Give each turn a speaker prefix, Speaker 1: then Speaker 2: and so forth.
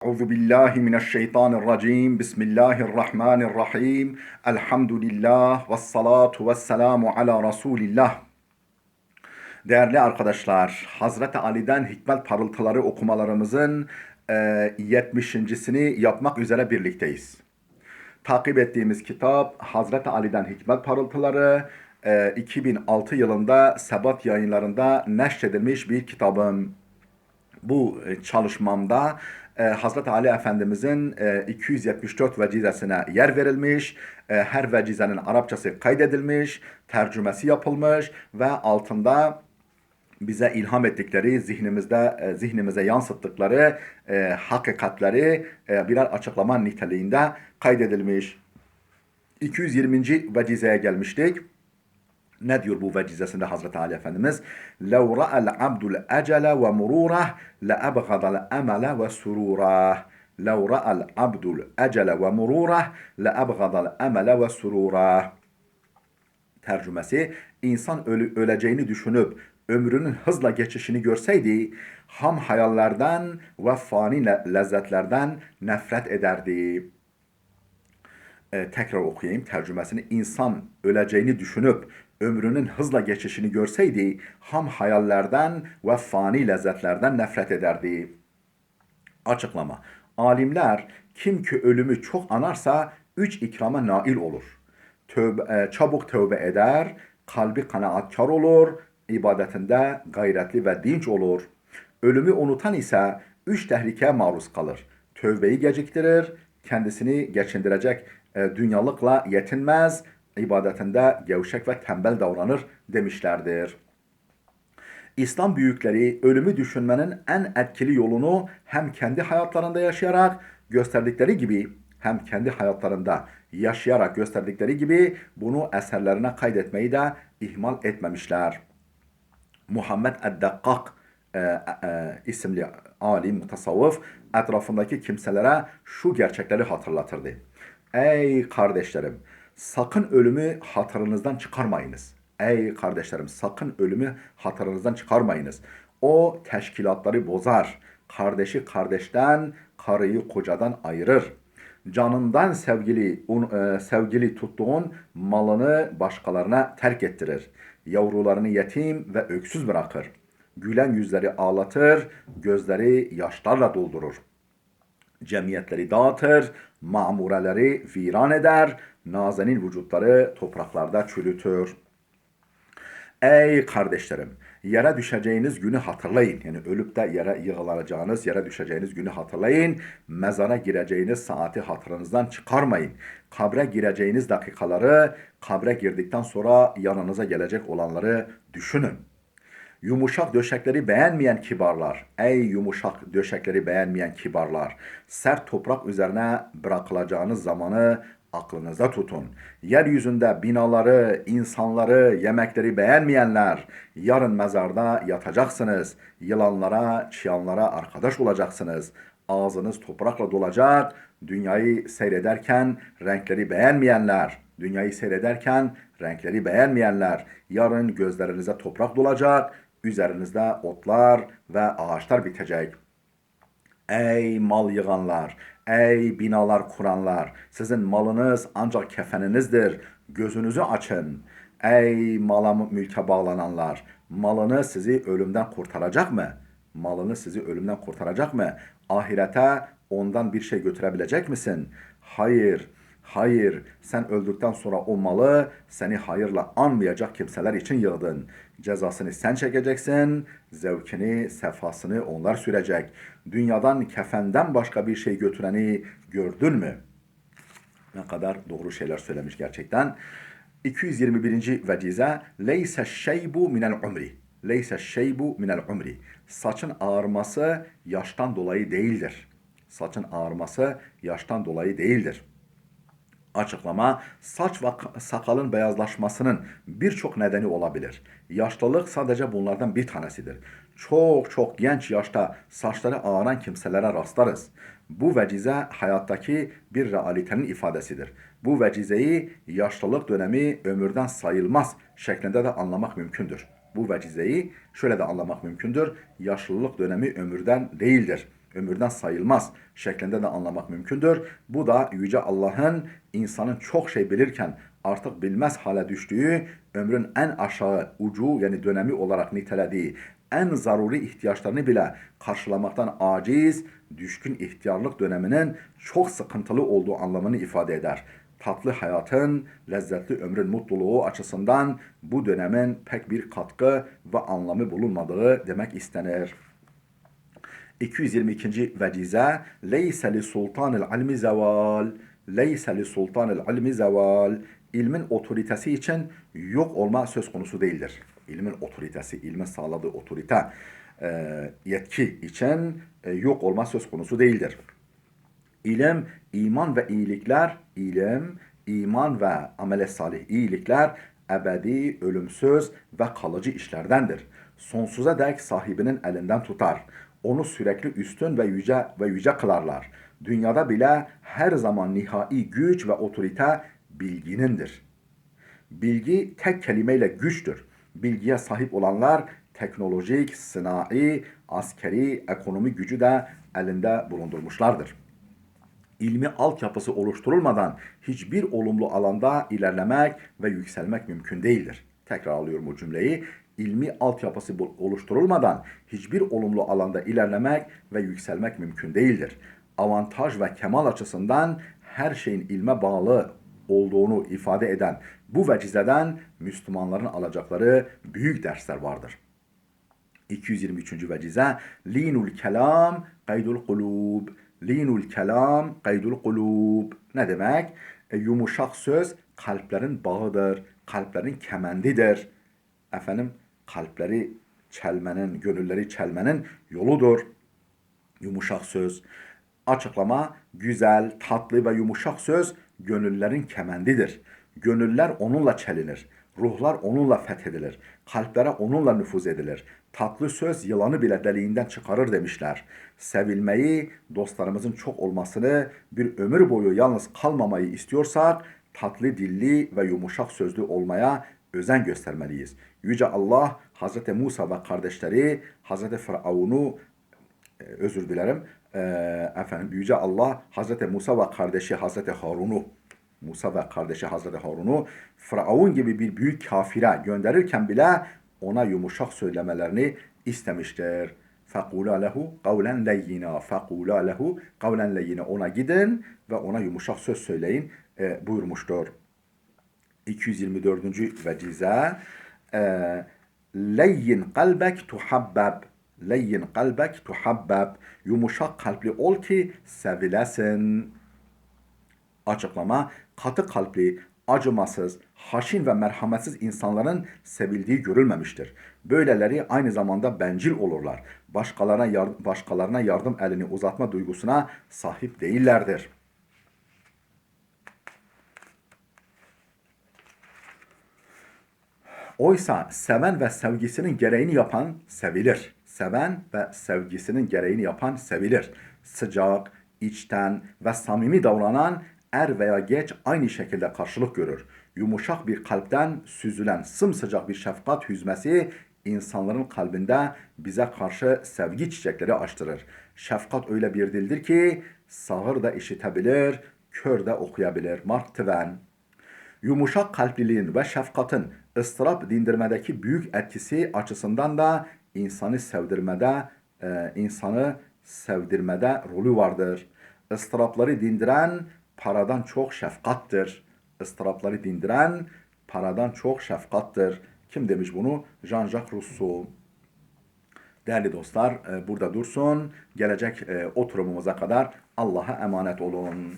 Speaker 1: Euzu billahi mineşşeytanirracim. Bismillahirrahmanirrahim. Elhamdülillah ve salatu ve selamu ala Resulillah. Değerli arkadaşlar, Hazreti Ali'den hikmet parıltıları okumalarımızın 70.sini yapmak üzere birlikteyiz. Takip ettiğimiz kitap Hazreti Ali'den hikmet parıltıları, 2006 yılında Sebat yayınlarında neşredilmiş bir kitabım. Bu çalışmamda Hazreti Ali Efendimizin 274 vecizesine yer verilmiş, her vecizenin Arapçası kaydedilmiş, tercümesi yapılmış ve altında bize ilham ettikleri, zihnimize yansıttıkları hakikatleri birer açıklama niteliğinde kaydedilmiş. 220. vecizeye gelmiştik. Ne diyor bu vecizesinde Hazreti Ali Efendimiz? لَوْ رَأَ الْعَبْدُ الْأَجَلَ وَمُرُورَهِ لَأَبْغَضَ الْأَمَلَ وَسُرُورَهِ لَوْ رَأَ الْعَبْدُ الْأَجَلَ وَمُرُورَهِ لَأَبْغَضَ الْأَمَلَ وَسُرُورَهِ. Tercümesi, insan öleceğini düşünüp ömrünün hızla geçişini görseydi, ham hayallerden ve fani lezzetlerden nefret ederdi. Tekrar okuyayım tercümesini. İnsan öleceğini düşünüp ömrünün hızla geçişini görseydi, ham hayallerden ve fani lezzetlerden nefret ederdi. Açıklama. Alimler, kim ki ölümü çok anarsa 3 ikrama nail olur. Çabuk tövbe eder, kalbi kanaatkar olur, ibadetinde gayretli ve dinç olur. Ölümü unutan ise 3 tehlikeye maruz kalır. Tövbeyi geciktirir, kendisini geçindirecek dünyalıkla yetinmez, ibadetinde gevşek ve tembel davranır demişlerdir. İslam büyükleri ölümü düşünmenin en etkili yolunu hem kendi hayatlarında yaşayarak gösterdikleri gibi hem kendi hayatlarında yaşayarak gösterdikleri gibi bunu eserlerine kaydetmeyi de ihmal etmemişler. Muhammed Eddakkak isimli alim, mutasavvıf etrafındaki kimselere şu gerçekleri hatırlatırdı. Ey kardeşlerim, sakın ölümü hatırınızdan çıkarmayınız. Ey kardeşlerim, sakın ölümü hatırınızdan çıkarmayınız. O teşkilatları bozar. Kardeşi kardeşten, karıyı kocadan ayırır. Canından sevgili tuttuğun malını başkalarına terk ettirir. Yavrularını yetim ve öksüz bırakır. Gülen yüzleri ağlatır, gözleri yaşlarla doldurur. Cemiyetleri dağıtır, mamureleri viran eder, nazenin vücutları topraklarda çürütür. Ey kardeşlerim, yere düşeceğiniz günü hatırlayın. Yani ölüp de yere yığılacağınız, yere düşeceğiniz günü hatırlayın. Mezara gireceğiniz saati hatırınızdan çıkarmayın. Kabre gireceğiniz dakikaları, kabre girdikten sonra yanınıza gelecek olanları düşünün. Yumuşak döşekleri beğenmeyen kibarlar, ey yumuşak döşekleri beğenmeyen kibarlar, sert toprak üzerine bırakılacağınız zamanı aklınızda tutun. Yeryüzünde binaları, insanları, yemekleri beğenmeyenler, yarın mezarda yatacaksınız. Yılanlara, çıyanlara arkadaş olacaksınız. Ağzınız toprakla dolacak. Dünyayı seyrederken renkleri beğenmeyenler, yarın gözlerinize toprak dolacak, üzerinizde otlar ve ağaçlar bitecek. Ey mal yığanlar, ey binalar kuranlar, sizin malınız ancak kefeninizdir. Gözünüzü açın. Ey mala mülke bağlananlar, malını sizi ölümden kurtaracak mı? Ahirete ondan bir şey götürebilecek misin? Hayır. Hayır, sen öldükten sonra o malı seni hayırla anmayacak kimseler için yığdın. Cezasını sen çekeceksin, zevkini, sefasını onlar sürecek. Dünyadan kefenden başka bir şey götüreni gördün mü? Ne kadar doğru şeyler söylemiş gerçekten. 221. vecize leyse şeybu minel umri. Saçın ağarması yaştan dolayı değildir. Açıklama, saç ve sakalın beyazlaşmasının birçok nedeni olabilir. Yaşlılık sadece bunlardan bir tanesidir. Çok genç yaşta saçları ağaran kimselere rastlarız. Bu vecize hayattaki bir realitenin ifadesidir. Bu vecizeyi yaşlılık dönemi ömürden sayılmaz şeklinde de anlamak mümkündür. Bu vecizeyi şöyle de anlamak mümkündür. Yaşlılık dönemi ömürden değildir. ömürden sayılmaz şeklinde de anlamak mümkündür. Bu da Yüce Allah'ın insanın çok şey bilirken artık bilmez hale düştüğü, ömrün en aşağı ucu yani dönemi olarak nitelediği en zaruri ihtiyaçlarını bile karşılamaktan aciz, düşkün ihtiyarlık döneminin çok sıkıntılı olduğu anlamını ifade eder. Tatlı hayatın, lezzetli ömrün mutluluğu açısından bu dönemin pek bir katkı ve anlamı bulunmadığı demek istenir. 222. vecize leyse li sultanil ilmi zeval. Leyse li sultanil ilmi zeval. İlmin otoritesi için yok olma söz konusu değildir. İlmin otoritesi, ilmin sağladığı otorite, yetki için yok olma söz konusu değildir. İlim, iman ve iyilikler, iman ve amele salih iyilikler ebedi, ölümsüz ve kalıcı işlerdendir. Sonsuza dek sahibinin elinden tutar. Onu sürekli üstün ve yüce kılarlar. Dünyada bile her zaman nihai güç ve otorite bilginindir. Bilgi tek kelimeyle güçtür. Bilgiye sahip olanlar teknolojik, sınai, askeri, ekonomi gücü de elinde bulundurmuşlardır. İlmi altyapısı oluşturulmadan hiçbir olumlu alanda ilerlemek ve yükselmek mümkün değildir. Tekrar alıyorum bu cümleyi. İlmi altyapısı oluşturulmadan hiçbir olumlu alanda ilerlemek ve yükselmek mümkün değildir. Avantaj ve kemal açısından her şeyin ilme bağlı olduğunu ifade eden bu vecizeden Müslümanların alacakları büyük dersler vardır. 223. vecize linul kelam kaydul kulub. Linul kelam kaydul kulub. Ne demek? Yumuşak söz kalplerin bağıdır, kalplerin kemendidir. Efendim, kalpleri çelmenin, gönülleri çelmenin yoludur. Yumuşak söz. Açıklama: güzel, tatlı ve yumuşak söz gönüllerin kemendidir. Gönüller onunla çelinir. Ruhlar onunla fethedilir. Kalplere onunla nüfuz edilir. Tatlı söz yılanı bile deliğinden çıkarır demişler. Sevilmeyi, dostlarımızın çok olmasını, bir ömür boyu yalnız kalmamayı istiyorsak tatlı dilli ve yumuşak sözlü olmaya özen göstermeliyiz. Yüce Allah Hazreti Musa ve kardeşleri Hazreti Firavun'u özür dilerim. Yüce Allah Hazreti Musa ve kardeşi Hazreti Harun'u Firavun gibi bir büyük kafire gönderirken bile ona yumuşak söylemelerini istemiştir. فَقُولَا لَهُ قَوْلًا لَيِّنًا فَقُولَا لَهُ قَوْلًا لَيِّنًا Ona gidin ve ona yumuşak söz söyleyin buyurmuştur. 224. vecize leyyin kalbek tuhabbeb. Leyyin kalbek tuhabbeb. Yumuşak kalpli ol ki sevilesin. Açıklama: katı kalpli, acımasız, haşin ve merhametsiz insanların sevildiği görülmemiştir. Böyleleri aynı zamanda bencil olurlar. Başkalarına yardım elini uzatma duygusuna sahip değillerdir. Oysa seven ve sevgisinin gereğini yapan sevilir. Seven ve sevgisinin gereğini yapan sevilir. Sıcak, içten ve samimi davranan er veya geç aynı şekilde karşılık görür. Yumuşak bir kalpten süzülen sımsıcak bir şefkat hüzmesi insanların kalbinde bize karşı sevgi çiçekleri açtırır. Şefkat öyle bir dildir ki sağır da işitebilir, kör de okuyabilir. Mark Twain. Yumuşak kalpliliğin ve şefkatin ıstırap dindirmedeki büyük etkisi açısından da insanı sevdirmede rolü vardır. Istırapları dindiren paradan çok şefkattır. Istırapları dindiren paradan çok şefkattır. Kim demiş bunu? Jean-Jacques Rousseau. Değerli dostlar, burada dursun. Gelecek oturumumuza kadar Allah'a emanet olun.